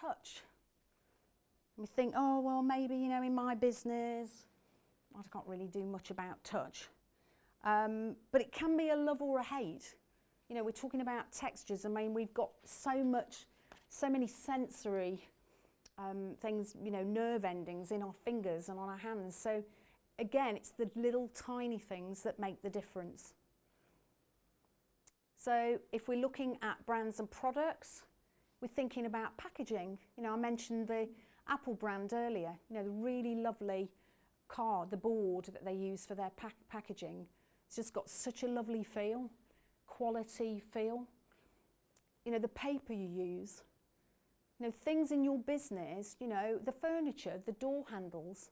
touch? And we think, oh, well, maybe, you know, in my business, I can't really do much about touch. But it can be a love or a hate. You know, we're talking about textures. I mean, we've got so many sensory things, you know, nerve endings in our fingers and on our hands. So again, it's the little tiny things that make the difference. So if we're looking at brands and products, we're thinking about packaging. You know, I mentioned the Apple brand earlier, you know, the really lovely card, the board that they use for their packaging. It's just got such a lovely feel, quality feel. You know, the paper you use, you know, things in your business, you know, the furniture, the door handles.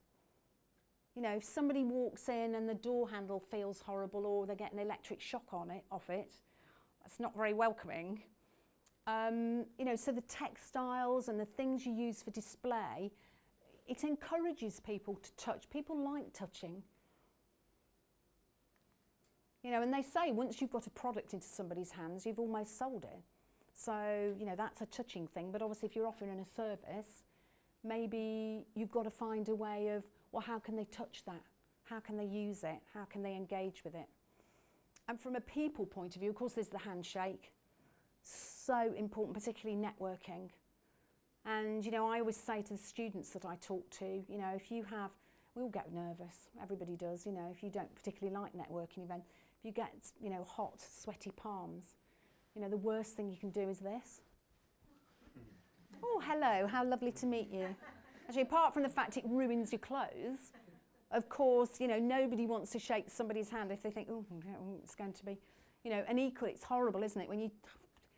You know, if somebody walks in and the door handle feels horrible or they get an electric shock off it, that's not very welcoming. You know, so the textiles and the things you use for display, it encourages people to touch. People like touching. You know, and they say once you've got a product into somebody's hands, you've almost sold it. So, you know, that's a touching thing. But obviously if you're offering a service, maybe you've got to find a way of, well, how can they touch that? How can they use it? How can they engage with it? And from a people point of view, of course, there's the handshake. So important, particularly networking. And, you know, I always say to the students that I talk to, you know, if you have, we all get nervous, everybody does, you know, if you don't particularly like networking events, if you get, you know, hot, sweaty palms, you know, the worst thing you can do is this. Oh, hello, how lovely to meet you. Actually, apart from the fact it ruins your clothes, of course, you know, nobody wants to shake somebody's hand if they think, oh, it's going to be, you know, and equally, it's horrible, isn't it, when you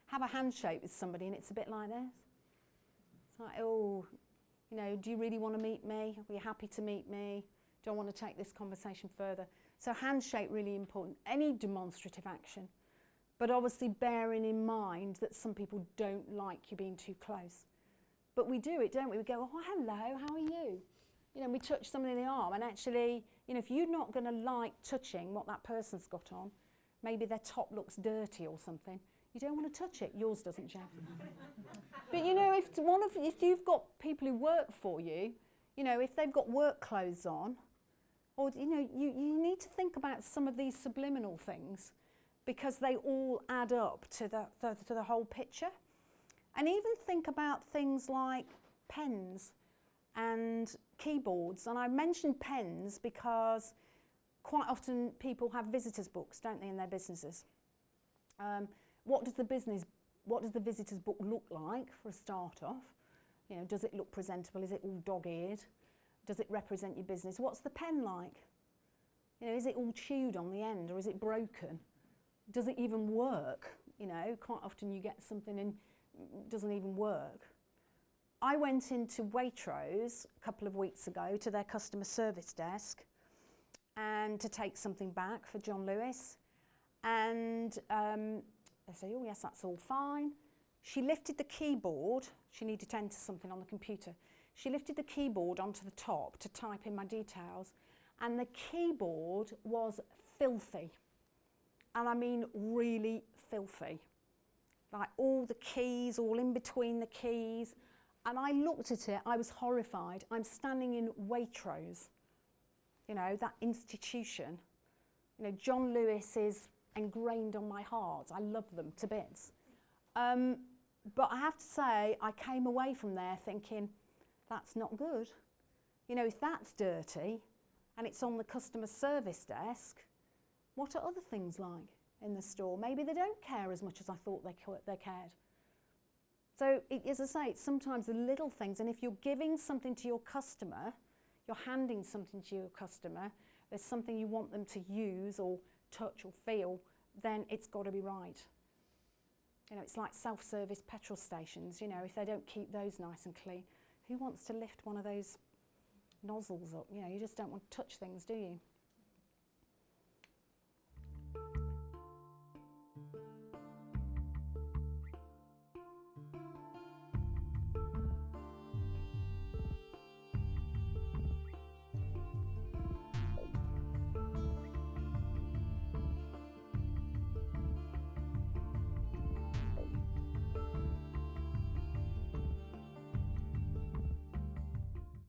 have a handshake with somebody and it's a bit like this. It's like, oh, you know, do you really want to meet me? Are you happy to meet me? Do I want to take this conversation further? So handshake, really important. Any demonstrative action. But obviously bearing in mind that some people don't like you being too close. But we do it, don't we? We go, oh, hello, how are you? You know, we touch somebody in the arm, and actually, you know, if you're not going to like touching what that person's got on, maybe their top looks dirty or something, you don't want to touch it. Yours doesn't, Jeff. But you know, if you've got people who work for you, you know, if they've got work clothes on, or you know, you need to think about some of these subliminal things because they all add up to the whole picture. And even think about things like pens and keyboards. And I mentioned pens because quite often people have visitors' books, don't they, in their businesses. What does the visitor's book look like for a start off? You know, does it look presentable? Is it all dog-eared? Does it represent your business? What's the pen like? You know, is it all chewed on the end or is it broken? Does it even work? You know, quite often you get something and it doesn't even work. I went into Waitrose a couple of weeks ago to their customer service desk and to take something back for John Lewis. And they say, oh yes, that's all fine. She lifted the keyboard. She needed to enter something on the computer. She lifted the keyboard onto the top to type in my details, and the keyboard was filthy. And I mean really filthy. Like all the keys, all in between the keys. And I looked at it, I was horrified. I'm standing in Waitrose, you know, that institution. You know, John Lewis is ingrained on my heart. I love them to bits. But I have to say, I came away from there thinking, that's not good. You know, if that's dirty and it's on the customer service desk, what are other things like in the store? Maybe they don't care as much as I thought they cared. So, as I say, it's sometimes the little things, and if you're giving something to your customer, you're handing something to your customer, there's something you want them to use or touch or feel, then it's got to be right. You know, it's like self-service petrol stations, you know, if they don't keep those nice and clean, who wants to lift one of those nozzles up? You know, you just don't want to touch things, do you?